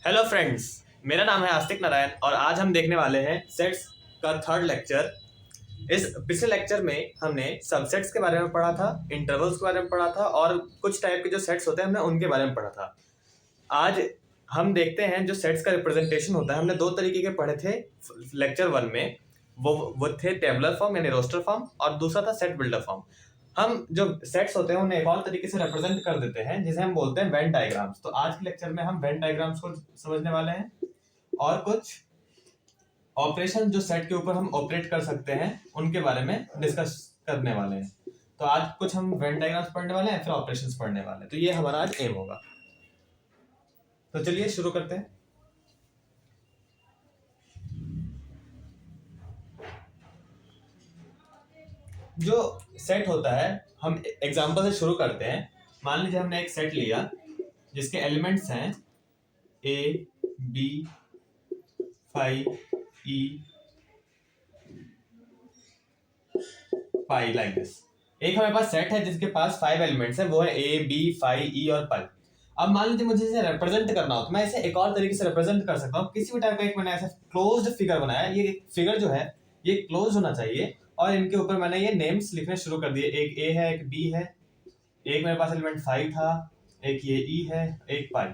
Hello friends, मेरा नाम है आस्तिक नारायण और आज हम देखने वाले हैं सेट्स का थर्ड लेक्चर। इस पिछले लेक्चर में हमने सबसेट्स के बारे में पढ़ा था, इंटरवल्स के बारे में पढ़ा था और कुछ टाइप के जो सेट्स होते हैं हमने उनके बारे में पढ़ा था। आज हम देखते हैं जो सेट्स का रिप्रेजेंटेशन होता है। हमने दो तरीके के पढ़े थे लेक्चर वन में। वो थे टेबुलर फॉर्म यानी रोस्टर फॉर्म और दूसरा था सेट बिल्डर फॉर्म। हम जो सेट्स होते हैं उन्हें एक और तरीके से रिप्रेजेंट कर देते हैं जिसे हम बोलते हैं वेन डायग्राम्स। तो आज के लेक्चर में हम वेन डायग्राम्स को समझने वाले हैं और कुछ ऑपरेशन जो सेट के ऊपर हम ऑपरेट कर सकते हैं उनके बारे में डिस्कस करने वाले हैं। तो आज कुछ हम वेन डायग्राम्स पढ़ने वाले हैं, फिर ऑपरेशंस पढ़ने वाले हैं। तो ये हमारा आज एम होगा। तो चलिए शुरू करते हैं। जो सेट होता है हम एग्जांपल से शुरू करते हैं। मान लीजिए हमने एक सेट लिया जिसके एलिमेंट्स हैं A B five E pi, like this. एक हमारे पास सेट है जिसके पास 5 एलिमेंट्स है, वो है ए बी फाइव ई और पाई। अब मान लीजिए मुझे इसे रिप्रेजेंट करना हो तो मैं इसे एक और तरीके से रिप्रेजेंट कर सकता हूँ। किसी भी टाइप का एक मैंने ऐसा क्लोज्ड फिगर बनाया। ये फिगर जो है ये क्लोज होना चाहिए और इनके ऊपर मैंने ये नेम्स लिखने शुरू कर दिए। एक ए है, एक बी है, एक मेरे पास एलिमेंट 5 था, एक ये ई है, एक पाई।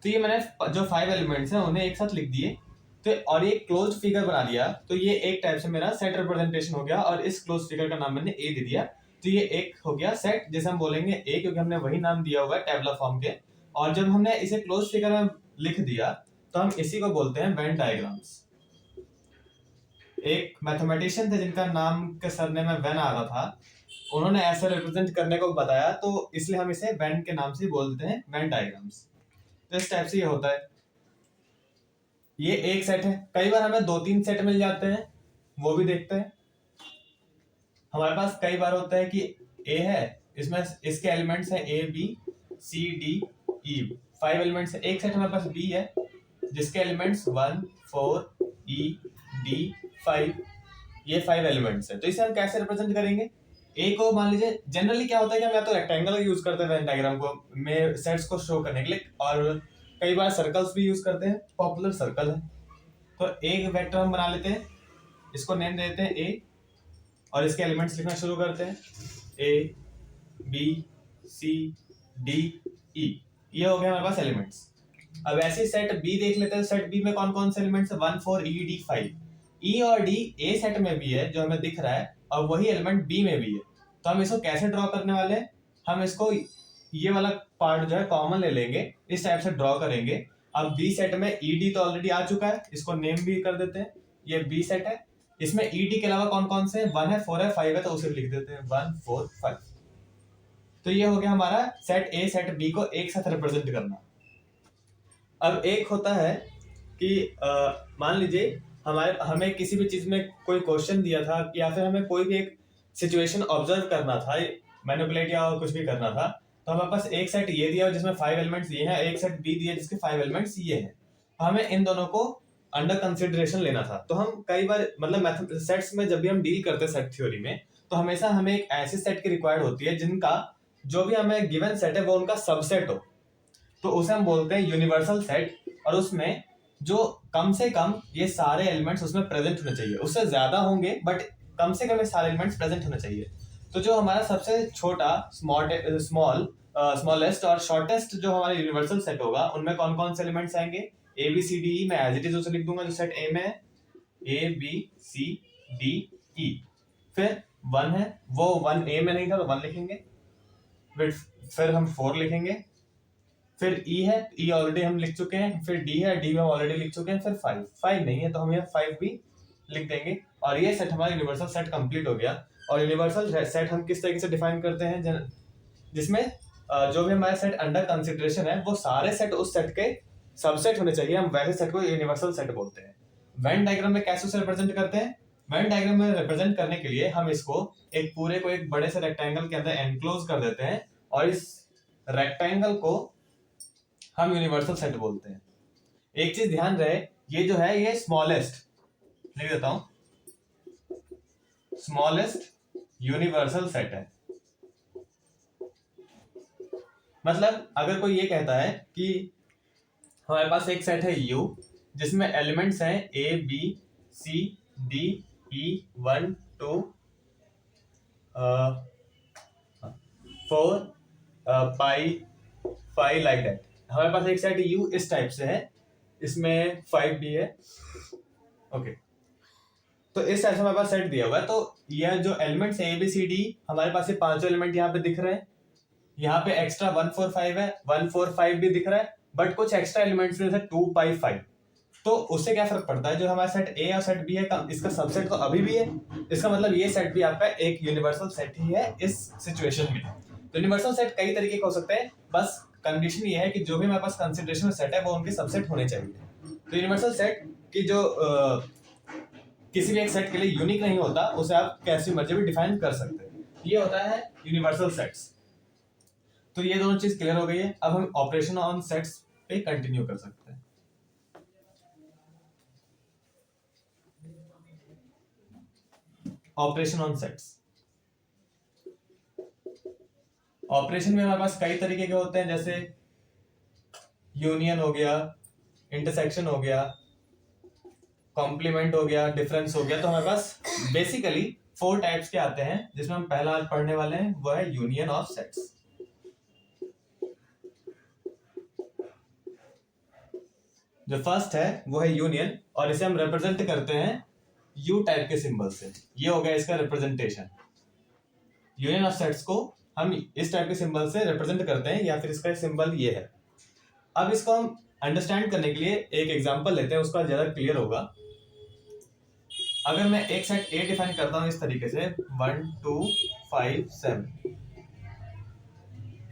तो ये मैंने जो 5 एलिमेंट्स हैं उन्हें एक साथ लिख दिए तो और ये क्लोज्ड फिगर बना दिया। तो ये एक टाइप से मेरा सेट रिप्रेजेंटेशन हो गया और इस क्लोज्ड फिगर का नाम मैंने ए दे दिया। तो ये एक हो गया सेट जिसे हम बोलेंगे ए, क्योंकि हमने वही नाम दिया हुआ है टेबुलर फॉर्म के। और जब हमने इसे क्लोज्ड फिगर में लिख दिया तो हम इसी को बोलते हैं वेन डायग्राम्स। एक मैथमेटिशियन थे जिनका नाम के सरनेम में वेन आ रहा था, उन्होंने ऐसे रिप्रेजेंट करने को बताया तो इसलिए हम इसे वेन के नाम से बोल देते हैं, वेन डायग्राम्स। तो इस टाइप से ये होता है। ये एक सेट है। कई बार हमें 2-3 सेट मिल जाते हैं, वो भी देखते हैं। हमारे पास कई बार होता है कि ए है, इसमें इसके एलिमेंट्स हैं A B C D E, 5 elements है। एक सेट हमारे पास बी है जिसके एलिमेंट्स 1 4 ई डी 5, ये 5 एलिमेंट्स है। तो इसे हम कैसे रिप्रेजेंट करेंगे? ए को मान लीजिए जनरली क्या होता है कि हम या तो रेक्टेंगल यूज करते हैं वेन डायग्राम को में सेट्स को शो करने के लिए, और कई बार सर्कल्स भी यूज करते हैं। पॉपुलर सर्कल है। तो एक वेक्टर हम बना लेते हैं, इसको नेम दे देते हैं ए और इसके एलिमेंट्स लिखना शुरू करते हैं ए बी सी डी ई। ये हो गया हमारे पास एलिमेंट्स। अब ऐसे सेट बी देख लेते हैं। सेट बी में कौन कौन से एलिमेंट्स है? 1 4 ई डी 5। ई और डी ए सेट में भी है जो हमें दिख रहा है और वही एलिमेंट बी में भी है। तो हम इसको कैसे ड्रॉ करने वाले हैं? हम इसको ये वाला पार्ट जो है कॉमन ले लेंगे, इस टाइप से ड्रॉ करेंगे। अब बी सेट में ई डी तो ऑलरेडी आ चुका है, इसको नेम भी कर देते हैं। ये बी सेट है, इसमें ई डी के अलावा कौन कौन से 1 है 4 है 5 है, तो उसे लिख देते हैं 1 4 5। तो ये हो गया हमारा सेट ए सेट बी को एक साथ रिप्रेजेंट करना। अब एक होता है कि मान लीजिए हमें किसी भी चीज में कोई क्वेश्चन दिया था या फिर हमें कोई भी एक सिचुएशन ऑब्जर्व करना था, मैनिपुलेट या कुछ भी करना था। तो हमारे पास एक सेट ये दिया जिसमें 5 एलिमेंट्स ये हैं, एक सेट बी दिया जिसके 5 एलिमेंट्स ये हैं। हमें इन दोनों को अंडर कंसिडरेशन लेना था। तो हम कई बार मतलब सेट्स में जब भी हम डील करते हैं सेट थ्योरी में, तो हमेशा हमें एक ऐसी सेट की रिक्वायर्ड होती है जिनका जो भी हमें गिवन सेट है वो उनका सबसेट हो। तो उसे हम बोलते हैं यूनिवर्सल सेट। और उसमें जो कम से कम ये सारे एलिमेंट्स उसमें प्रेजेंट होने चाहिए। उससे ज्यादा होंगे बट कम से कम ये सारे एलिमेंट्स प्रेजेंट होने चाहिए। तो जो हमारा सबसे छोटा स्मॉलेस्ट और शॉर्टेस्ट जो हमारा यूनिवर्सल सेट होगा उनमें कौन कौन से एलिमेंट्स आएंगे? A B C D E. मैं एज इट इज उसे लिख दूंगा जो सेट ए में है, ए बी सी डी ई। फिर 1 है, वो 1 ए में नहीं था तो 1 लिखेंगे। फिर हम 4 लिखेंगे। फिर ई है, ई ऑलरेडी हम लिख चुके हैं। फिर डी है, डी में हम ऑलरेडी लिख चुके हैं। फिर 5 नहीं है तो हम ये 5 भी लिख देंगे। और ये सेट हमारा यूनिवर्सल सेट कंप्लीट हो गया। और यूनिवर्सल सेट हम किस तरीके से डिफाइन करते हैं? जिसमें जो भी हमारा सेट अंडर कंसिडरेशन है वो सारे सेट उस सेट के सबसेट होने चाहिए। हम वैसे सेट को यूनिवर्सल सेट बोलते हैं। वेन डायग्राम में कैसे उसे रिप्रेजेंट करते हैं? वेन डायग्राम में रिप्रेजेंट करने के लिए हम इसको एक पूरे को एक बड़े से रेक्टेंगल के अंदर एनक्लोज कर देते हैं और इस रेक्टेंगल को हम यूनिवर्सल सेट बोलते हैं। एक चीज ध्यान रहे, ये जो है ये स्मॉलेस्ट लिख देता हूं, स्मॉलेस्ट यूनिवर्सल सेट है। मतलब अगर कोई ये कहता है कि हमारे पास एक सेट है U जिसमें एलिमेंट्स हैं A B C D E 1 2 4 pi 5 like that. हमारे पास एक सेट U इस टाइप से है, इसमें 5 भी है। ओके, तो इस टाइप से हमारे पास सेट दिया हुआ है। तो यह जो एलिमेंट्स है ABCD, हमारे पास ये पांचों एलिमेंट यहाँ पे दिख रहे हैं। यहाँ पे एक्स्ट्रा 1 4 5 है, 1 4 5 भी दिख रहा है, बट कुछ एक्स्ट्रा एलिमेंट्स जैसे 2 पाई 5। तो उससे क्या फर्क पड़ता है, जो हमारा सेट A और सेट B है इसका सबसेट तो अभी भी है। इसका मतलब ये सेट भी आपका एक यूनिवर्सल सेट ही है इस सिचुएशन में। तो यूनिवर्सल सेट कई तरीके के हो सकते हैं, बस कंडीशन ये है कि जो भी हमारे पास कंसिडरेशन में सेट है वो उनके सबसेट होने चाहिए। तो यूनिवर्सल सेट की जो किसी भी एक सेट के लिए यूनिक नहीं होता, उसे आप कैसी मर्जी भी डिफाइन कर सकते हैं। ये होता है यूनिवर्सल सेट्स। तो ये दोनों चीज क्लियर हो गई है। अब हम ऑपरेशन ऑन सेट्स पे कंटिन्यू कर सकते हैं। ऑपरेशन ऑन सेट्स, ऑपरेशन में हमारे पास कई तरीके के होते हैं, जैसे यूनियन हो गया, इंटरसेक्शन हो गया, कॉम्प्लीमेंट हो गया, डिफरेंस हो गया। तो हमारे पास बेसिकली 4 टाइप्स के आते हैं, जिसमें हम पहला आज पढ़ने वाले हैं वो है यूनियन ऑफ सेट्स। जो फर्स्ट है वो है यूनियन, और इसे हम रिप्रेजेंट करते हैं यू टाइप के सिंबल से। ये हो गया इसका रिप्रेजेंटेशन। यूनियन ऑफ सेट्स को हम इस टाइप के सिंबल से रिप्रेजेंट करते हैं, या फिर इसका सिंबल ये है। अब इसको हम अंडरस्टैंड करने के लिए एक एग्जांपल लेते हैं, उसका ज्यादा क्लियर होगा। अगर मैं एक सेट A डिफाइन करता हूं इस तरीके से 1 2 5 7,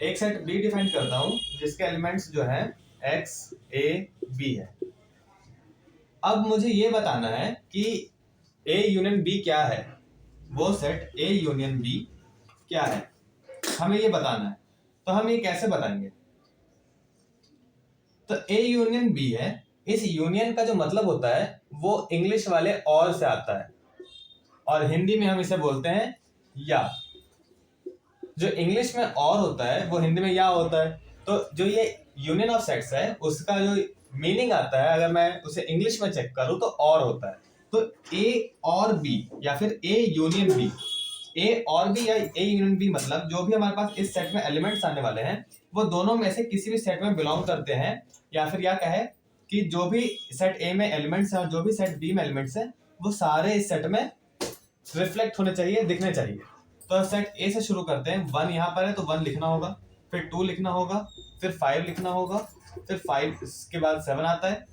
एक सेट B डिफाइन करता हूं जिसके एलिमेंट्स जो है X A B है। अब मुझे ये बताना है कि A यूनियन B क्या है, वो सेट A यूनियन B क्या है, हमें ये बताना है। तो हम ये कैसे बताएंगे? तो A यूनियन B है, इस यूनियन का जो मतलब होता है वो इंग्लिश वाले और से आता है, और हिंदी में हम इसे बोलते हैं या। जो इंग्लिश में और होता है वो हिंदी में या होता है। तो जो ये यूनियन ऑफ सेट्स है उसका जो मीनिंग आता है, अगर मैं उसे इंग्लिश में चेक करूं तो और होता है। तो A और B या फिर A यूनियन B, A और B या A यूनियन B मतलब जो भी हमारे पास इस सेट में एलिमेंट्स आने वाले हैं वो दोनों में से किसी भी सेट में बिलोंग करते हैं, या फिर क्या कहे कि जो भी सेट A में एलिमेंट्स हैं और जो भी सेट B में एलिमेंट्स हैं वो सारे इस सेट में रिफ्लेक्ट होने चाहिए, दिखने चाहिए। तो सेट A से शुरू करते हैं। 1 यहाँ पर है तो 1 लिखना होगा, फिर 2 लिखना होगा, फिर 5 लिखना होगा, फिर 5 के बाद 7 आता है।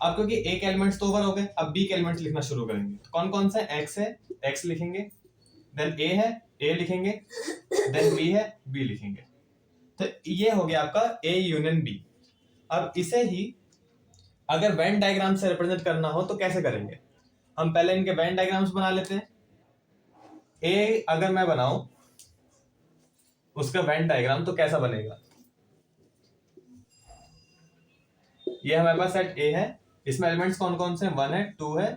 अब क्योंकि A के एलिमेंट्स तो ओवर हो गए, अब B के एलिमेंट्स लिखना शुरू करेंगे। तो कौन कौन से? X है, X लिखेंगे, देन A है, A लिखेंगे, देन B है, B लिखेंगे। तो ये हो गया आपका A यूनियन B। अब इसे ही अगर वेन डायग्राम से रिप्रेजेंट करना हो तो कैसे करेंगे? हम पहले इनके वेन डायग्राम्स बना लेते हैं। A अगर मैं बनाऊं उसका वेन डायग्राम तो कैसा बनेगा? ये हमारे पास सेट A है, इसमें एलिमेंट्स कौन कौन से हैं? 1 है, 2 है,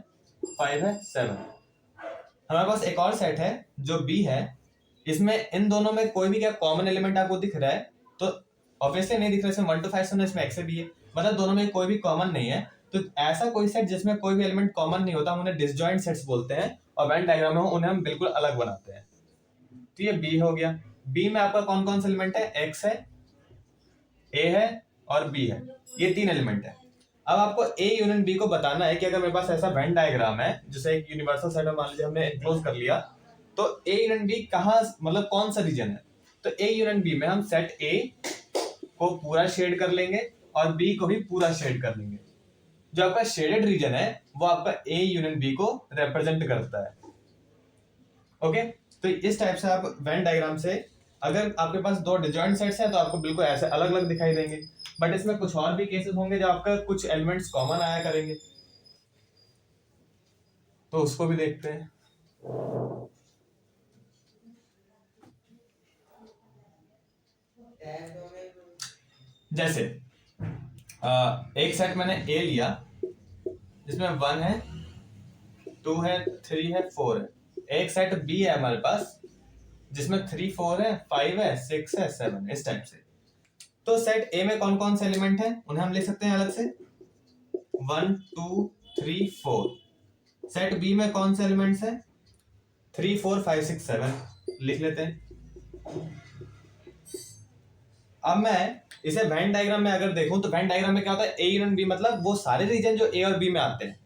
5 है, 7 है। हमारे पास एक और सेट है जो B है, इसमें इन दोनों में कोई भी क्या कॉमन एलिमेंट आपको दिख रहा है? तो ऑब्वियसली नहीं दिख रहा है, इसमें 1 to 5 इसमें X से भी है, मतलब दोनों में कोई भी कॉमन नहीं है। तो ऐसा कोई सेट जिसमें कोई भी एलिमेंट कॉमन नहीं होता हम उन्हें डिसजॉइंट सेट्स बोलते हैं, और वेन डायग्राम में उन्हें हम बिल्कुल अलग बनाते हैं। तो ये B हो गया। B में आपका कौन कौन सा एलिमेंट है? X है, A है और B है, ये 3 एलिमेंट है। अब आपको A यूनियन B को बताना है कि अगर मेरे पास ऐसा वेन डायग्राम है जिसे एक यूनिवर्सल सेट में मान लीजिए हमने एनक्लोज कर लिया, तो A यूनियन B कहाँ, मतलब कौन सा रीजन है? तो A यूनियन B में हम सेट A को पूरा शेड कर लेंगे और B को भी पूरा शेड कर लेंगे। जो आपका शेडेड रीजन है वो आपका A यूनियन B को रिप्रेजेंट करता है। ओके, तो इस टाइप से आप वेन डायग्राम से, अगर आपके पास 2 डिसजॉइंट सेट्स हैं तो आपको बिल्कुल ऐसे अलग अलग दिखाई देंगे, बट इसमें कुछ और भी केसेस होंगे जब आपका कुछ एलिमेंट्स कॉमन आया करेंगे, तो उसको भी देखते हैं। जैसे एक सेट मैंने A लिया जिसमें 1 है, 2 है, 3 है, 4 है। एक सेट B है हमारे पास जिसमें 3 4 है, 5 है, 6 है, 7 है, इस टाइप से। तो सेट ए में कौन कौन से एलिमेंट हैं उन्हें हम लिख सकते हैं अलग से 1 2 3 4। सेट बी में कौन से एलिमेंट्स हैं 3 4 5 6 7 लिख लेते हैं। अब मैं इसे वेन डायग्राम में अगर देखूं तो वेन डायग्राम में क्या होता है ए यूनियन बी मतलब वो सारे रीजन जो ए और बी में आते हैं।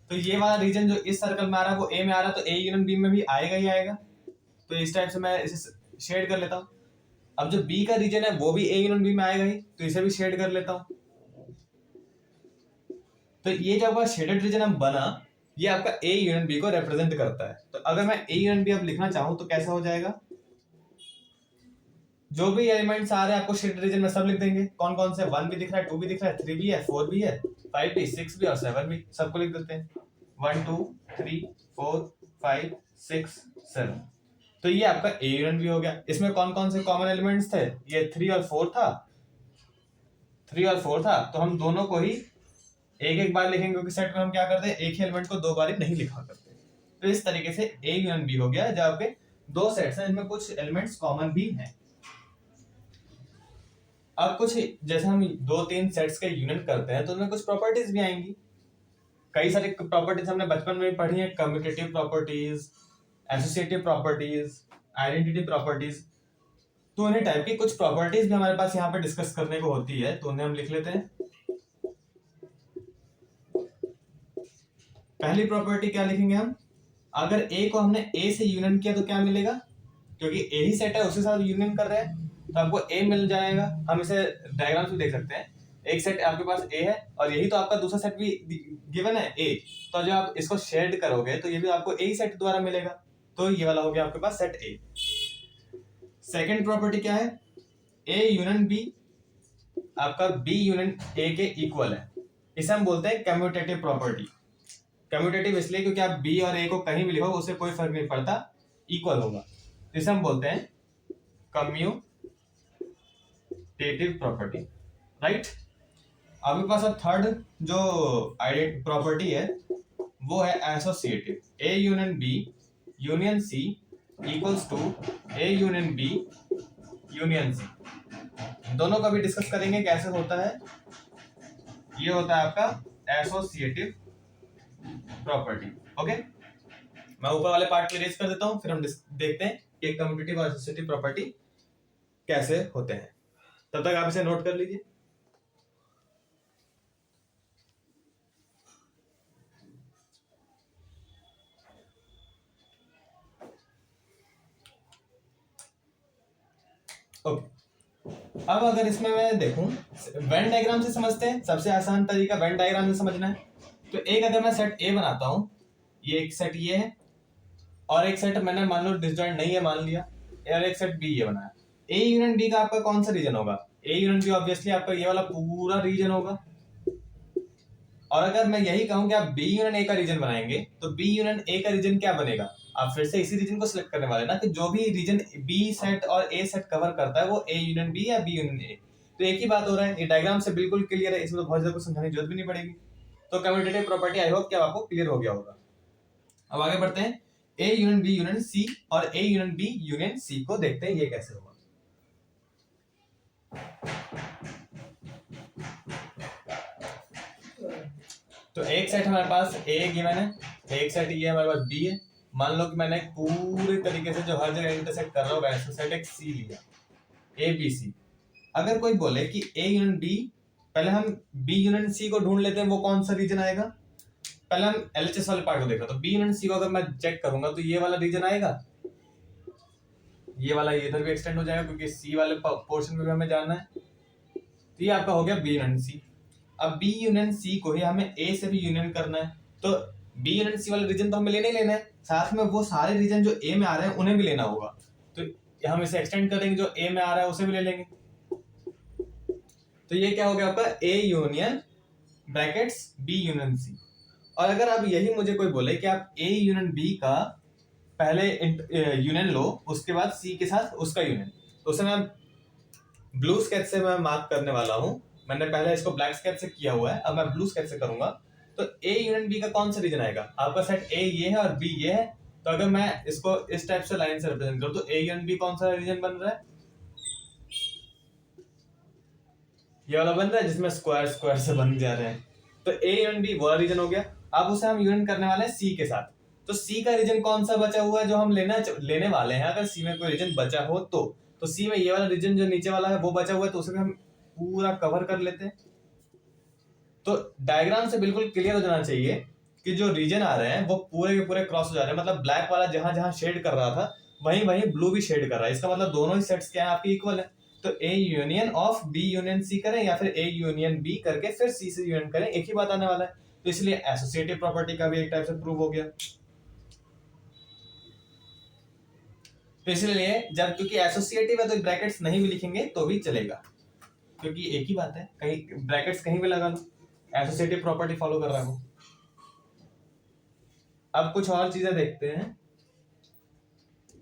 तो ये वाला रीजन जो इस सर्कल में आ रहा है वो ए में आ रहा है तो ए यूनियन बी में भी आएगा ही आएगा। तो इस टाइप से मैं इसे शेड कर लेता हूँ। अब जो बी का रीजन है वो भी ए यूनियन बी में आएगा ही तो इसे भी शेड कर लेता हूँ। तो ये जो आपका शेडेड रीजन हम बना ये आपका ए यूनियन बी को रिप्रेजेंट करता है। तो अगर मैं ए यूनियन बी अब लिखना चाहूं तो कैसा हो जाएगा, जो भी एलिमेंट्स आ रहे हैं आपको शेडेड रीजन में सब लिख देंगे। कौन कौन से 1 भी दिख रहा है 2 भी दिख रहा है 3 भी है 4 भी है 5 भी 6 भी और 7 भी, सबको लिख देते हैं 1 2 3 4 5 6 7। तो ये आपका ए यूनियन बी हो गया। इसमें कौन कौन से कॉमन एलिमेंट्स थे, ये 3 और 4 था, 3 और 4 था। तो हम दोनों को ही एक एक बार लिखेंगे क्योंकि सेट में हम क्या करते हैं एक ही एलिमेंट को 2 बार ही नहीं लिखा करते। तो इस तरीके से ए यूनियन बी हो गया जब आपके दो सेट्स हैं इनमें कुछ एलिमेंट्स कॉमन भी हैं। अब कुछ जैसे हम 2-3 सेट्स के यूनियन करते हैं तो उनमें कुछ प्रॉपर्टीज भी आएंगी। कई सारी प्रॉपर्टीज हमने बचपन में भी पढ़ी है, commutative properties, associative properties, identity properties. तो उन्हीं टाइप की कुछ प्रॉपर्टीज भी हमारे पास यहाँ पे डिस्कस करने को होती है तो उन्हें हम लिख लेते हैं। पहली प्रॉपर्टी क्या लिखेंगे हम, अगर ए को हमने ए से यूनियन किया तो क्या मिलेगा, क्योंकि ए ही सेट है उसी साथ यूनियन कर रहे हैं तो आपको ए मिल जाएगा। हम इसे डायग्राम से देख सकते हैं, एक सेट आपके पास ए है और यही तो आपका दूसरा सेट भी गिवन है ए, तो जब आप इसको शेड करोगे तो ये भी आपको ए ही सेट द्वारा मिलेगा। तो ये वाला हो गया आपके पास सेट ए। सेकेंड प्रॉपर्टी क्या है, ए यूनियन बी आपका बी यूनियन ए के इक्वल है, इसे हम बोलते हैं कम्यूटेटिव प्रॉपर्टी। कम्यूटेटिव इसलिए क्योंकि आप बी और ए को कहीं भी लिखो उससे कोई फर्क नहीं पड़ता, इक्वल होगा। इसे हम बोलते हैं कम्यूटेटिव प्रॉपर्टी, राइट। आपके पास अब थर्ड जो प्रॉपर्टी है वो है associative. A union B union C equals to A union B union C. दोनों का भी डिस्कस करेंगे कैसे होता है। ये होता है आपका एसोसिएटिव प्रॉपर्टी। ओके, मैं ऊपर वाले पार्ट को इरेज कर देता हूं फिर हम देखते हैं कि कम्यूटेटिव और एसोसिएटिव प्रॉपर्टी कैसे होते हैं। तब तक आप इसे नोट कर लीजिए। ओके, अब अगर इसमें मैं देखूं वेन डायग्राम से समझते हैं, सबसे आसान तरीका वेन डायग्राम से समझना है। तो एक अगर मैं सेट ए बनाता हूं, ये एक सेट ये है और एक सेट मैंने मान लो डिसजॉइंट नहीं है मान लिया, और एक सेट बी ये बनाया। ए यूनियन बी का आपका कौन सा रीजन होगा, ए यूनियन बी ऑब्वियसली आपका ये वाला पूरा रीजन होगा। और अगर मैं यही कहूं कि आप बी यूनियन ए का रीजन बनाएंगे तो बी यूनियन ए का रीजन क्या बनेगा, आप फिर से इसी रीजन को सिलेक्ट करने वाले ना कि जो भी रीजन बी सेट और ए सेट कवर करता है वो ए यूनियन बी या बी यूनियन ए। तो एक ही बात हो रहा है, ये डायग्राम से बिल्कुल क्लियर है, इसमें तो बहुत ज्यादा कुछ समझाने की जरूरत भी नहीं पड़ेगी। तो कम्यूटेटिव प्रॉपर्टी आई होप कि आपको क्लियर हो गया होगा। अब आगे बढ़ते हैं, A union B union C और A union B union C को देखते हैं ये कैसे होगा। तो एक सेट हमारे पास ए गिवन है, एक सेट ये हमारे पास बी है। मान लो कि मैंने पूरे तरीके से जो हर जगह इंटरसेक्ट कर रहा हूँ वैसे सेट एक सी लिया, ए बी सी। अगर कोई बोले कि ए यूनियन बी, पहले हम बी यूनियन सी को ढूंढ लेते हैं वो कौन सा रीजन आएगा। पहले हम एलएचएस वाले पार्ट को देखा, तो बी यूनियन सी को अगर मैं चेक करूंगा तो ये वाला रीजन आएगा, ये वाला इधर भी एक्सटेंड हो जाएगा क्योंकि सी वाले पोर्शन में भी हमें जाना है। तो ये आपका हो गया बी यूनियन सी। अब बी यूनियन सी को ही हमें ए से भी यूनियन करना है, तो बी यूनियन सी वाला रीजन तो हमें लेना ही लेना है, साथ में वो सारे रीजन जो ए में आ रहे हैं उन्हें भी लेना होगा। तो हम इसे एक्सटेंड करेंगे, जो ए में आ रहा है उसे भी ले लेंगे। तो ये क्या हो गया आपका A union brackets B union C. और अगर आप यही मुझे कोई बोले कि आप ए यूनियन बी का पहले यूनियन लो उसके बाद सी के साथ उसका यूनियन, तो उसे मैं ब्लू स्केच से मैं मार्क करने वाला हूं। मैंने पहले इसको ब्लैक स्केच से किया हुआ है, अब मैं ब्लू स्केच से करूंगा। तो ए यूनियन बी का कौन सा रीजन आएगा, आपका सेट ए ये है और बी ये है। तो अगर मैं इसको इस टाइप से लाइन से रिप्रेजेंट करूं तो ए यूनियन बी कौन सा रीजन बन रहा है, ये वाला बन रहा है जिसमें स्क्वायर स्क्वायर से बन जा रहे हैं। तो ए यूनियन बी वो रीजन हो गया। अब उसे हम यूनियन करने वाले हैं सी के साथ। तो सी का रीजन कौन सा बचा हुआ है जो हम लेने वाले हैं? अगर सी में कोई रीजन बचा हो तो सी में ये वाला रीजन जो नीचे वाला है वो बचा हुआ है, तो उसे भी हम पूरा कवर कर लेते हैं। तो डायग्राम से बिल्कुल क्लियर हो जाना चाहिए कि जो रीजन आ रहे हैं वो पूरे के पूरे क्रॉस हो जा रहे हैं। मतलब ब्लैक वाला जहां जहां शेड कर रहा था वहीं वहीं ब्लू भी शेड कर रहा है। इसका मतलब दोनों ही सेट्स क्या है आपके इक्वल है। तो A union of B union C करें या फिर ए यूनियन बी करके फिर सी से यूनियन करें, एक ही बात आने वाला है। तो इसलिए एसोसिएटिव प्रॉपर्टी का भी एक टाइप से प्रूव हो गया। तो इसलिए जब क्योंकि एसोसिएटिव है तो ब्रैकेट्स नहीं भी लिखेंगे तो भी चलेगा, क्योंकि एक ही बात है, कहीं ब्रैकेट्स कहीं भी लगा लो, एसोसिएटिव प्रॉपर्टी फॉलो कर रहा है वो। अब कुछ और चीजें देखते हैं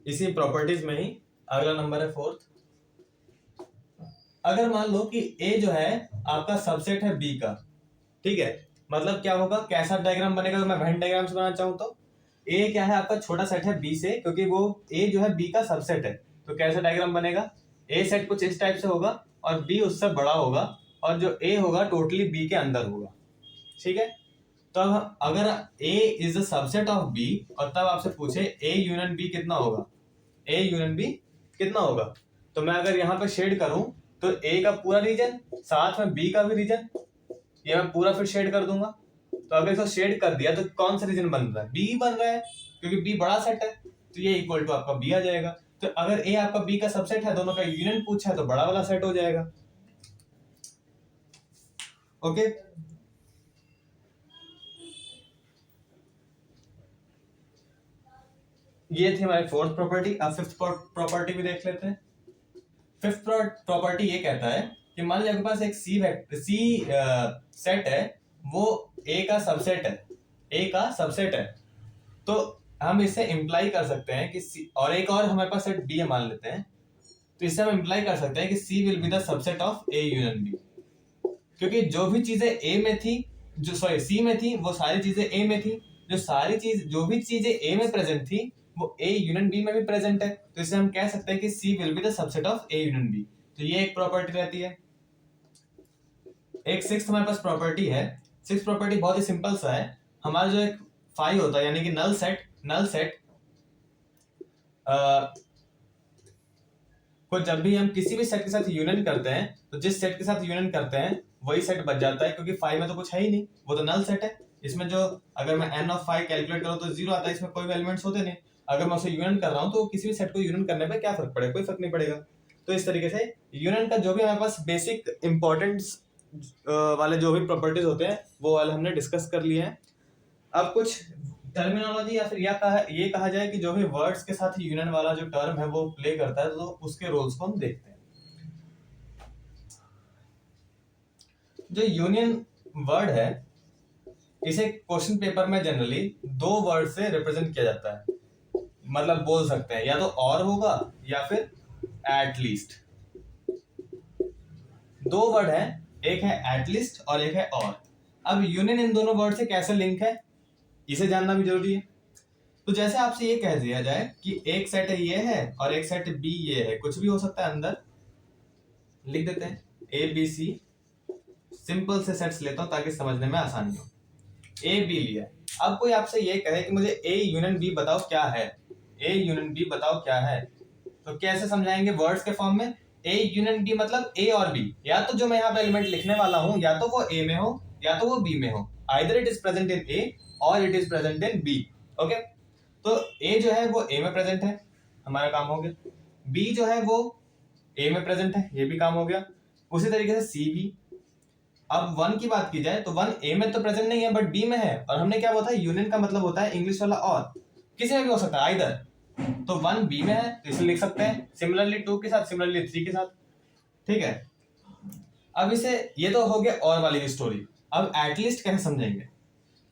इसी प्रॉपर्टीज में ही। अगला नंबर है 4th। अगर मान लो कि ए जो है आपका सबसेट है बी का, ठीक है, मतलब क्या होगा, कैसा डायग्राम बनेगा? तो मैं वेन डायग्राम से बनाना चाहूँ तो ए क्या है आपका छोटा सेट है बी से, क्योंकि वो ए जो है बी का सबसेट है। तो कैसा डायग्राम बनेगा? ए सेट कुछ इस टाइप से होगा और बी उससे बड़ा होगा और जो ए होगा टोटली बी के अंदर होगा, ठीक है। तो अब अगर A is the subset of B और तब आपसे पूछे ए यूनियन बी कितना होगा, ए यूनियन बी कितना होगा, तो मैं अगर यहाँ पे शेड करूं तो ए का पूरा रीजन साथ में बी का भी रीजन, ये मैं पूरा फिर शेड कर दूंगा। तो अगर इसको शेड कर दिया तो कौन सा रीजन बन रहा है? बी बन रहा है, क्योंकि बी बड़ा सेट है, तो ये इक्वल टू आपका बी आ जाएगा। तो अगर ए आपका बी का सबसेट है, दोनों का यूनियन पूछा है, तो बड़ा वाला सेट हो जाएगा। ओके, ये थी हमारी 4th प्रॉपर्टी। अब 5th प्रॉपर्टी भी देख लेते हैं। 5th प्रॉपर्टी ये कहता है कि मान लीजिए आपके पास एक सी सेट है, वो ए का सबसेट है, ए का सबसेट है। तो हम इससे इंप्लाई कर सकते हैं कि सी, और एक और हमारे पास सेट बी है मान लेते हैं, तो इससे हम इंप्लाई कर सकते हैं कि C will be the subset of A union B, क्योंकि जो भी चीजें ए में थी, जो सॉरी सी में थी, वो सारी चीजें ए में थी। जो भी चीजें ए में प्रेजेंट थी वो ए यूनियन बी में भी प्रेजेंट है। तो इसे हम कह सकते हैं कि C will be the subset of A union B. तो ये एक प्रॉपर्टी रहती है। एक 6th हमारे पास प्रॉपर्टी है। 6th प्रॉपर्टी बहुत ही सिंपल सा है। हमारा जो एक फाई होता है, यानी कि नल सेट को जब भी हम किसी भी सेट के साथ यूनियन करते हैं, तो जिस सेट के साथ यूनियन करते हैं वही सेट बच जाता है, क्योंकि फाई में तो कुछ है ही नहीं, वो तो नल सेट है। इसमें जो अगर मैं n ऑफ फाई कैलकुलेट करूं तो 0 आता है, इसमें कोई भी एलिमेंट्स होते नहीं। अगर मैं उसे यूनियन कर रहा हूं तो किसी भी सेट को यूनियन करने पे क्या फर्क पड़ेगा? कोई फर्क नहीं पड़ेगा। तो इस तरीके से यूनियन का जो भी हमारे पास बेसिक इंपॉर्टेंस वाले जो भी प्रॉपर्टीज होते हैं वो वाले हमने डिस्कस कर लिए हैं। अब कुछ टर्मिनोलॉजी या फिर ये कहा जाए कि जो भी वर्ड्स के साथ यूनियन वाला जो टर्म है वो प्ले करता है, तो उसके रोल्स को हम देखते हैं। जो यूनियन वर्ड है इसे क्वेश्चन पेपर में जनरली 2 वर्ड से रिप्रेजेंट किया जाता है। मतलब बोल सकते हैं या तो और होगा या फिर एटलीस्ट। 2 वर्ड है, एक है एटलीस्ट और एक है और। अब यूनियन इन दोनों वर्ड से कैसे लिंक है इसे जानना भी जरूरी है। तो जैसे आपसे ये कह दिया जाए कि एक सेट ये है और एक सेट बी ये है, कुछ भी हो सकता है, अंदर लिख देते हैं ए बी सी। सिंपल से सेट्स लेता हूं ताकि समझने में आसानी हो। ए बी लिया, अब कोई आपसे ये कहे कि मुझे ए यूनियन बी बताओ क्या है, ए यूनियन बी बताओ क्या है, तो कैसे समझाएंगे? वर्ड्स के फॉर्म में। ए यूनियन बी मतलब ए और बी, या तो जो मैं यहाँ पे एलिमेंट लिखने वाला हूँ या तो वो ए में हो या तो वो बी में हो। Either it is present in A और it is present in B. Okay, तो ए जो है वो ए में प्रेजेंट है, हमारा काम हो गया। बी जो है वो ए में प्रेजेंट है, ये भी काम हो गया। उसी तरीके से सी भी। अब 1 की बात की जाए तो 1 ए में तो प्रेजेंट नहीं है बट बी में है, और हमने क्या बोला था, यूनियन का मतलब होता है इंग्लिश वाला और, किसी में भी हो सकता है आइदर। तो 1 बी में है तो इसे लिख सकते हैं, सिमिलरली 2 के साथ, सिमिलरली 3 के साथ, ठीक है। अब इसे, ये तो हो गया और वाली स्टोरी। अब एटलीस्ट कैसे समझेंगे?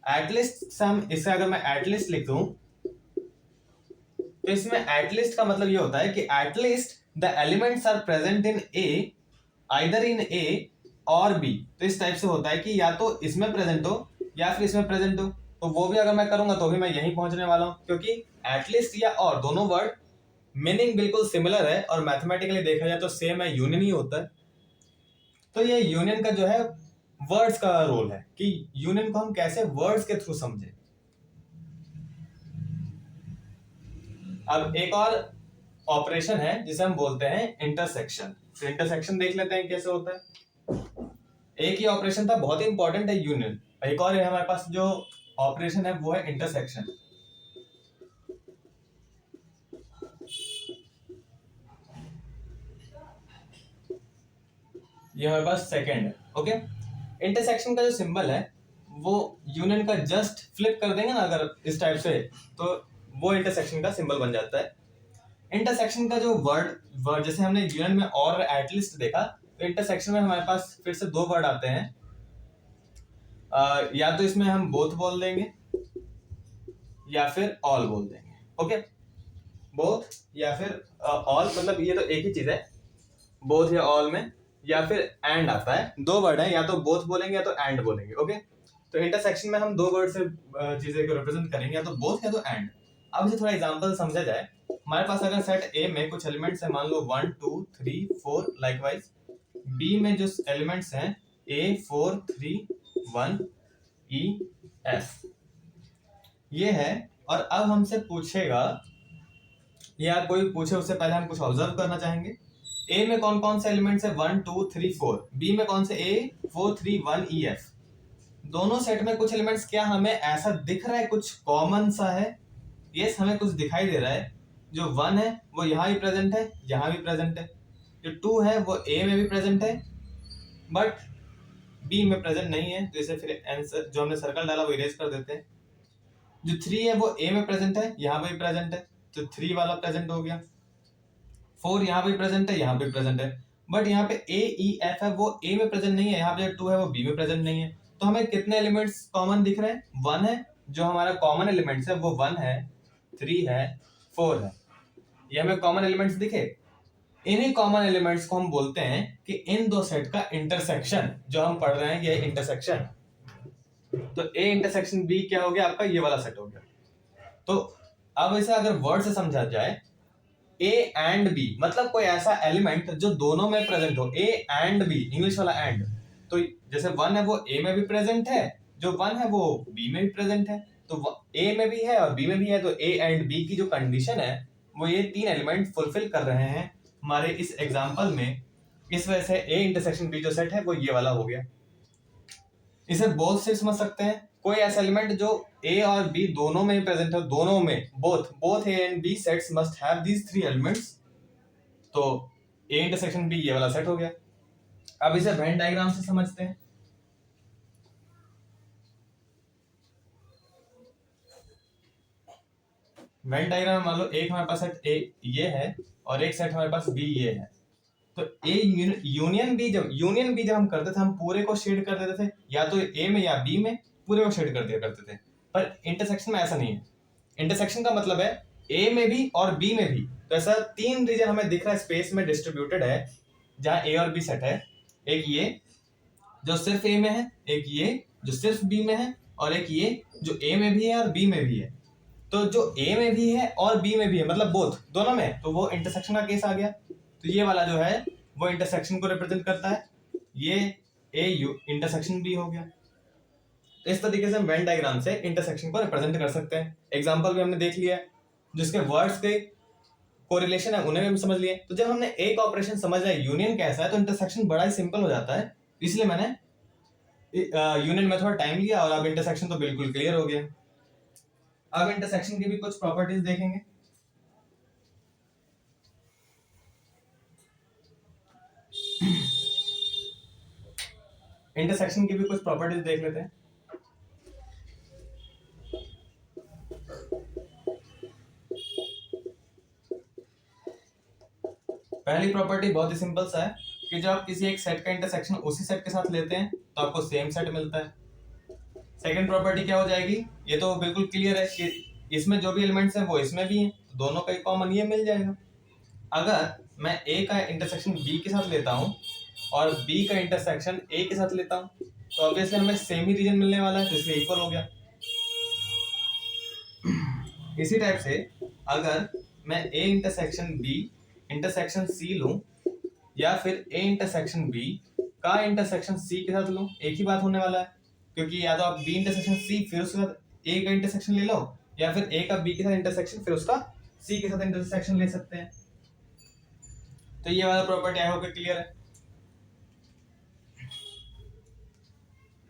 एटलीस्ट से हम इसे, अगर मैं एटलीस्ट लिख दूं तो इसमें एटलीस्ट का मतलब ये होता है कि at least the elements are present in A, either in A और बी। तो इस टाइप से होता है कि या तो इसमें प्रेजेंट हो या फिर इसमें प्रेजेंट हो। तो वो भी अगर मैं करूंगा तो भी मैं यहीं पहुंचने वाला हूं, क्योंकि एटलीस्ट या और दोनों वर्ड मीनिंग बिल्कुल सिमिलर है और मैथमेटिकली देखा जाए तो सेम है, यूनियन ही होता है। तो ये यूनियन का जो है वर्ड्स का रोल है कि यूनियन को हम कैसे वर्ड्स के थ्रू समझे। अब एक और ऑपरेशन है जिसे हम बोलते हैं इंटरसेक्शन। तो इंटरसेक्शन देख लेते हैं कैसे होता है। एक ही ऑपरेशन था, बहुत ही इंपॉर्टेंट है यूनियन। एक और है हमारे पास जो ऑपरेशन है वो है इंटरसेक्शन। ये हमारे पास सेकंड है। ओके, इंटरसेक्शन का जो सिंबल है वो यूनियन का जस्ट फ्लिप कर देंगे ना अगर इस टाइप से, तो वो इंटरसेक्शन का सिंबल बन जाता है। इंटरसेक्शन का जो वर्ड जैसे हमने यूनियन में और एटलिस्ट देखा, तो इंटरसेक्शन में हमारे पास फिर से दो वर्ड आते हैं। या तो इसमें हम बोथ बोल देंगे या फिर ऑल बोल देंगे। ओके, बोथ या फिर ऑल, मतलब ये तो एक ही चीज है, बोथ या ऑल में, या फिर एंड आता है। दो वर्ड है, या तो बोथ बोलेंगे या तो एंड बोलेंगे। ओके, तो इंटरसेक्शन में हम दो वर्ड से चीजें को रिप्रेजेंट करेंगे, या तो बोथ या तो एंड। अब इसे थोड़ा एग्जांपल समझा जाए। हमारे पास अगर सेट ए में कुछ एलिमेंट्स है, मान लो 1 2 3 4, लाइकवाइज बी में जो एलिमेंट्स हैं A 4 3 1 E F ये है। और अब हमसे पूछेगा, या कोई पूछे उससे पहले हम कुछ ऑब्जर्व करना चाहेंगे। ए में कौन कौन से एलिमेंट्स है 1 2 3 4, बी में कौन से A 4 3 1 E F। दोनों सेट में कुछ एलिमेंट्स क्या हमें ऐसा दिख रहा है, कुछ कॉमन सा है। यस, हमें कुछ दिखाई दे रहा है। जो 1 है वो यहाँ भी प्रेजेंट है, यहाँ भी प्रेजेंट है। जो 2 है वो A में भी प्रेजेंट है बट B में प्रेजेंट नहीं है, तो इसे फिर आंसर जो हमने सर्कल डाला वो इरेज कर देते हैं। जो 3 है वो A में प्रेजेंट है, यहाँ पे भी प्रेजेंट है, तो 3 वाला प्रेजेंट हो गया। 4 यहाँ पे प्रेजेंट है, यहाँ पे प्रेजेंट है, बट यहाँ पे A E F है वो A में प्रेजेंट नहीं है। यहाँ पे 2 है वो B में प्रेजेंट नहीं है। तो हमें कितने एलिमेंट्स कॉमन दिख रहे हैं? 1 है, जो हमारा कॉमन एलिमेंट्स है वो 1 है, 3 है, 4 है। ये हमें कॉमन एलिमेंट्स दिखे। इन्हीं कॉमन एलिमेंट्स को हम बोलते हैं कि इन दो सेट का इंटरसेक्शन जो हम पढ़ रहे हैं ये इंटरसेक्शन। तो A इंटरसेक्शन B क्या हो गया? आपका ये वाला सेट हो गया। तो अब इसे अगर वर्ड से समझा जाए, A एंड B मतलब कोई ऐसा एलिमेंट जो दोनों में प्रेजेंट हो। A एंड B, इंग्लिश वाला एंड। तो जैसे 1 है वो A में भी प्रेजेंट है, जो 1 है वो B में भी प्रेजेंट है। तो A में भी है और B में भी है, तो A एंड B की जो कंडीशन है वो ये तीन एलिमेंट फुलफिल कर रहे हैं हमारे इस एग्जांपल में। इस वजह से A इंटरसेक्शन B जो सेट है वो ये वाला हो गया। इसे बोथ से समझ सकते हैं, कोई ऐसा एलिमेंट जो A और B दोनों में प्रेजेंट है, दोनों में both A and B sets must have these three elements. तो A इंटरसेक्शन B ये वाला सेट हो गया। अब इसे वेन डायग्राम से समझते हैं। वेन डायग्राम मान लो एक हमारे पास सेट A ये है और एक सेट हमारे पास B ये है। तो A यूनियन B जब हम करते थे हम पूरे को शेड कर देते थे, या तो A में या B में पूरे को शेड कर दिया करते थे। पर इंटरसेक्शन में ऐसा नहीं है। इंटरसेक्शन का मतलब है A में भी और B में भी। तो ऐसा तीन रीजन हमें दिख रहा है, स्पेस में डिस्ट्रीब्यूटेड है, जहां A और B सेट है। एक ये जो सिर्फ A में है, एक ये जो सिर्फ B में है, और एक ये जो A में भी है और B में भी है। तो जो A में भी है और B में भी है मतलब बोथ दोनों में, तो वो इंटरसेक्शन का केस आ गया। तो ये वाला जो है वो इंटरसेक्शन को रिप्रेजेंट करता है, ये A इंटरसेक्शन B हो गया। तो इस तरीके से हम वेन डायग्राम से इंटरसेक्शन को रिप्रेजेंट कर सकते हैं। एग्जांपल भी हमने देख लिया है, जिसके वर्ड्स के कोरिलेशन है उन्हें भी हम समझ लिए। तो जब हमने एक ऑपरेशन समझ लिया यूनियन कैसा है, तो इंटरसेक्शन बड़ा ही सिंपल हो जाता है। इसलिए मैंने यूनियन में थोड़ा टाइम लिया और अब इंटरसेक्शन तो बिल्कुल क्लियर हो गया। अब इंटरसेक्शन की भी कुछ प्रॉपर्टीज देखेंगे। इंटरसेक्शन की भी कुछ प्रॉपर्टीज देख लेते हैं। पहली प्रॉपर्टी बहुत ही सिंपल सा है कि जब आप किसी एक सेट का इंटरसेक्शन उसी सेट के साथ लेते हैं तो आपको सेम सेट मिलता है। सेकंड प्रॉपर्टी क्या हो जाएगी? ये तो बिल्कुल क्लियर है कि इसमें जो भी एलिमेंट्स हैं वो इसमें भी हैं, तो दोनों का कॉमन ये मिल जाएगा। अगर मैं A का इंटरसेक्शन B के साथ लेता हूँ और B का इंटरसेक्शन A के साथ लेता हूँ, तो ऑब्वियसली हमें सेम ही रीजन मिलने वाला है, तो इसलिए इक्वल हो गया। इसी टाइप से अगर मैं A intersection B intersection C लूं, या फिर A इंटरसेक्शन B का इंटरसेक्शन सी के साथ लूं, एक ही बात होने वाला है, क्योंकि या तो आप बी इंटरसेक्शन सी फिर उसके साथ ए का इंटरसेक्शन ले लो, या फिर ए का बी के साथ इंटरसेक्शन फिर उसका सी के साथ इंटरसेक्शन ले सकते हैं। तो ये वाला प्रॉपर्टी आई होप क्लियर है।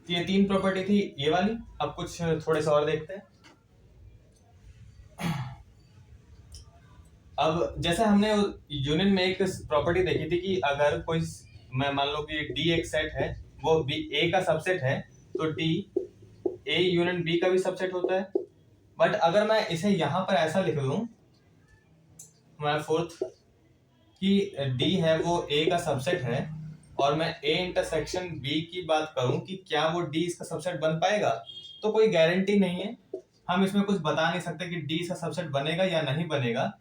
तो ये 3 प्रॉपर्टी थी ये वाली। अब कुछ थोड़े से और देखते हैं। अब जैसे हमने यूनियन में एक प्रॉपर्टी देखी थी कि अगर कोई, मैं मान लो कि डी एक सेट है, वो बी ए का सबसेट है, तो डी ए यूनियन बी का भी सबसेट होता है। बट अगर मैं इसे यहां पर ऐसा लिख दूं, हमारा फोर्थ, कि डी है वो ए का सबसेट है, और मैं ए इंटरसेक्शन बी की बात करूं कि क्या वो डी इसका सबसेट बन पाएगा, तो कोई गारंटी नहीं है। हम इसमें कुछ बता नहीं सकते कि डी इसका सबसेट बनेगा या नहीं बनेगा।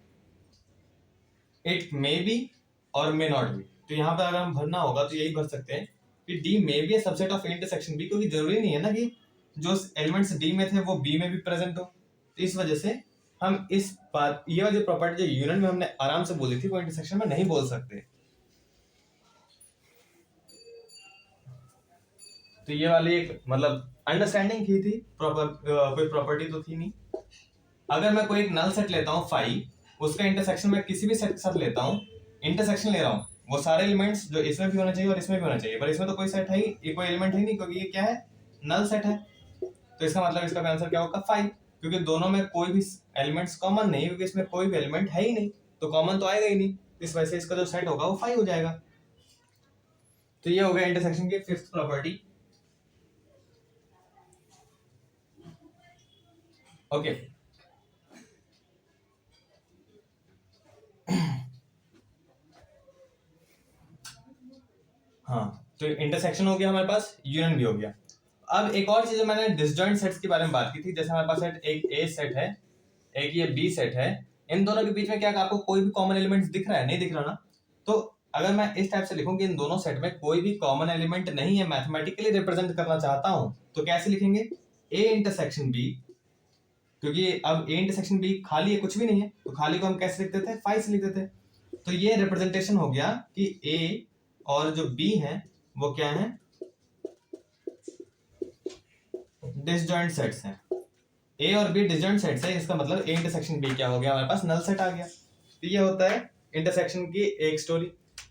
इट मे बी और मे नॉट बी। तो यहाँ पर अगर हम भरना होगा तो यही भर सकते हैं कि D may be a subset of intersection B, क्योंकि जरूरी नहीं है ना कि जो एलिमेंट्स डी में थे वो बी में भी प्रेजेंट हो। तो इस वजह से हम इस बात, ये वाली प्रॉपर्टी जो यूनियन में हमने आराम से बोली थी, वो इंटरसेक्शन में नहीं बोल सकते। तो ये वाली एक मतलब अंडरस्टैंडिंग की थी, कोई प्रॉपर्टी तो थी नहीं। अगर मैं कोई एक नल सेट लेता हूँ फाई, उसका इंटरसेक्शन में किसी भी सेट के साथ लेता हूँ, इंटरसेक्शन ले रहा हूँ, वो सारे एलिमेंट्स जो इसमें भी होना चाहिए और इसमें भी होना चाहिए, पर इसमें तो कोई सेट है ही, ये कोई एलिमेंट है नहीं, क्योंकि ये क्या है, नल सेट है। तो इसका मतलब इसका आंसर क्या होगा, 5, क्योंकि दोनों में कोई भी एलिमेंट्स कॉमन नहीं, क्योंकि इसमें कोई भी एलिमेंट है ही नहीं, तो कॉमन तो आएगा ही नहीं। इस वजह से इसका जो सेट होगा वो 5 हो जाएगा। तो ये हो गया इंटरसेक्शन की 5th प्रॉपर्टी। ओके, हाँ, तो इंटरसेक्शन हो गया हमारे पास, यूनियन भी हो गया। अब एक और चीज, मैंने डिसजॉइंट सेट्स के बारे में बात की थी। जैसे हमारे पास सेट एक ए सेट है, एक ये बी सेट है, इन दोनों के बीच में क्या आपको कोई भी कॉमन एलिमेंट दिख रहा है, नहीं दिख रहा ना। तो अगर मैं इस टाइप से लिखूं कि इन दोनों सेट में कोई भी कॉमन एलिमेंट नहीं है, मैथमेटिकली रिप्रेजेंट करना चाहता हूं, तो कैसे लिखेंगे, ए इंटरसेक्शन बी, क्योंकि अब ए इंटरसेक्शन बी खाली है, कुछ भी नहीं है, तो खाली को हम कैसे लिखते थे, 5 से लिखते थे। तो ये रिप्रेजेंटेशन हो गया कि ए और जो बी है वो क्या है, डिसजॉइंट सेट्स हैं। ए और बी डिसजॉइंट सेट्स है, इसका मतलब ए इंटरसेक्शन बी क्या हो गया, हमारे पास नल सेट आ गया। तो ये होता है इंटरसेक्शन की एक स्टोरी।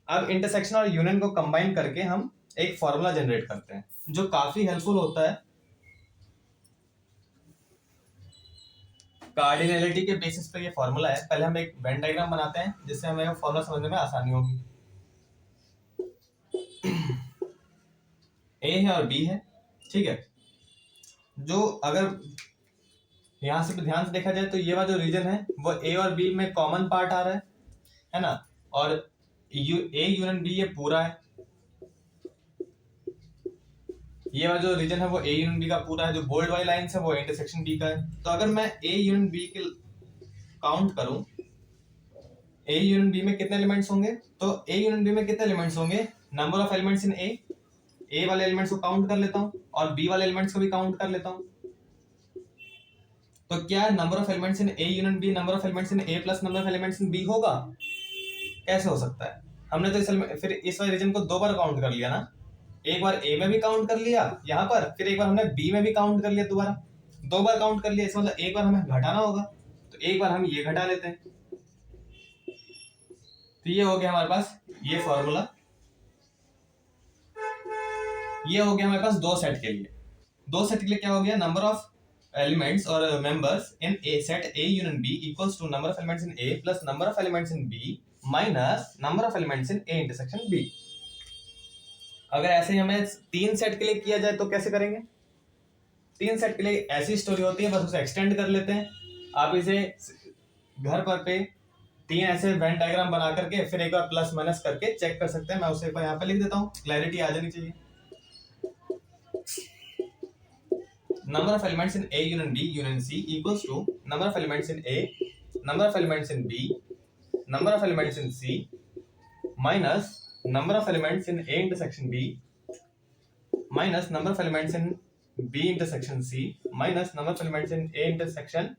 अब इंटरसेक्शन और यूनियन को कंबाइन करके हम एक फॉर्मूला जनरेट करते हैं, जो काफी हेल्पफुल होता है। कार्डिनलिटी के बेसिस पे ये फॉर्मूला है। पहले हम एक वेन डायग्राम बनाते हैं, जिससे हमें फॉर्मूला समझने में आसानी होगी। ए है और बी है, ठीक है। जो अगर यहां से ध्यान से देखा जाए तो ये वाला जो रीजन है वो ए और बी में कॉमन पार्ट आ रहा है ना, और ए यूनियन बी ये पूरा है, ये वाला जो रीजन है वो ए यूनियन बी का पूरा है, जो बोल्ड वाली लाइन है वो इंटरसेक्शन बी का है। तो अगर मैं ए यूनियन बी के काउंट करूं, ए यूनियन बी में कितने एलिमेंट्स होंगे, तो ए यूनियन बी में कितने एलिमेंट्स होंगे, नंबर ऑफ एलिमेंट्स इन ए वाले एलिमेंट्स को काउंट कर लेता हूं और बी वाले एलिमेंट्स को भी काउंट कर लेता हूं। तो क्या number of elements in A union B number of elements in A plus number of elements in B होगा? कैसे हो सकता है? हमने तो फिर इस वाले रीजन को 2 बार काउंट कर लिया ना, एक बार ए में भी काउंट कर लिया यहाँ पर, फिर एक बार हमने बी में भी काउंट कर लिया, दोबारा 2 बार काउंट कर लिया, इसका मतलब एक बार हमें घटाना होगा, तो एक बार हम ये घटा लेते हैं। तो ये हो गया हमारे पास ये फॉर्मूला, ये हो गया हमारे पास 2 सेट के लिए। 2 सेट के लिए क्या हो गया, नंबर ऑफ एलिमेंट्स और members in a set A union B equals to number of elements in A plus number of elements in B minus number of elements in A intersection B. अगर ऐसे हमें 3 set के लिए किया जाए तो कैसे करेंगे? 3 सेट के लिए ऐसी स्टोरी होती है, बस उसे एक्सटेंड कर लेते हैं। आप इसे घर पर पे 3 ऐसे वेन डायग्राम बना करके फिर एक बार प्लस माइनस करके चेक कर सकते हैं। मैं उसे एक बार यहाँ पे लिख देता हूँ, क्लैरिटी आ जानी चाहिए। Number of elements in A union B union C equals to number of elements in A, number of elements in B, number of elements in C minus number of elements in A intersection B minus number of elements in B intersection C minus number of elements in A intersection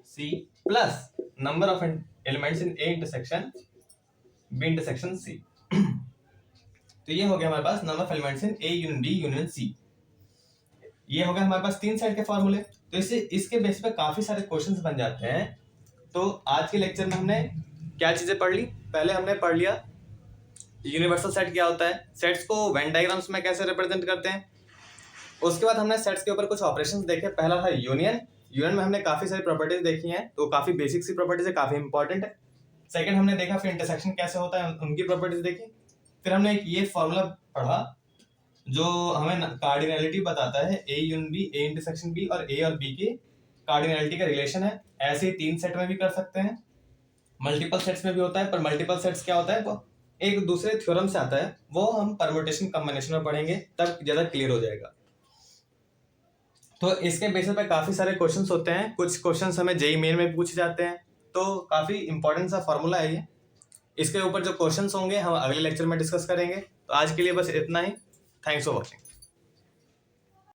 C plus number of elements in A intersection B intersection C. तो ये हो गया हमारे पास number of elements in A union B union C. ये हो गया हमारे पास 3 सेट के फॉर्मूले। तो इसके बेस पे काफी सारे क्वेश्चंस बन जाते हैं। तो आज के लेक्चर में हमने क्या चीजें पढ़ ली? पहले हमने पढ़ लिया यूनिवर्सल सेट क्या होता है, सेट्स को वेन डायग्राम्स में कैसे रिप्रेजेंट करते हैं। उसके बाद हमने सेट्स के ऊपर कुछ ऑपरेशंस देखे। पहला था यूनियन। यूनियन में हमने काफी सारी प्रॉपर्टीज देखी हैं, तो काफी बेसिक सी प्रॉपर्टीज है, काफी इंपॉर्टेंट है। सेकंड हमने देखा फिर इंटरसेक्शन कैसे होता है, उनकी प्रॉपर्टीज देखी। फिर हमने एक ये फॉर्मूला पढ़ा जो हमें कार्डिनैलिटी बताता है, A union B, A intersection B और ए और बी की कार्डिनैलिटी का रिलेशन है। ऐसे ही 3 सेट में भी कर सकते हैं, मल्टीपल सेट्स में भी होता है। पर मल्टीपल सेट्स क्या होता है, वो एक दूसरे थ्योरम से आता है, वो हम परम्यूटेशन कॉम्बिनेशन में पढ़ेंगे, तब ज्यादा क्लियर हो जाएगा। तो इसके बेसिस पे काफी सारे क्वेश्चंस होते हैं। कुछ क्वेश्चंस हमें जेईई मेन में पूछे जाते हैं, तो काफी इंपॉर्टेंट सा फॉर्मूला है ये। इसके ऊपर जो क्वेश्चंस होंगे हम अगले लेक्चर में डिस्कस करेंगे। तो आज के लिए बस इतना ही। Thanks for watching.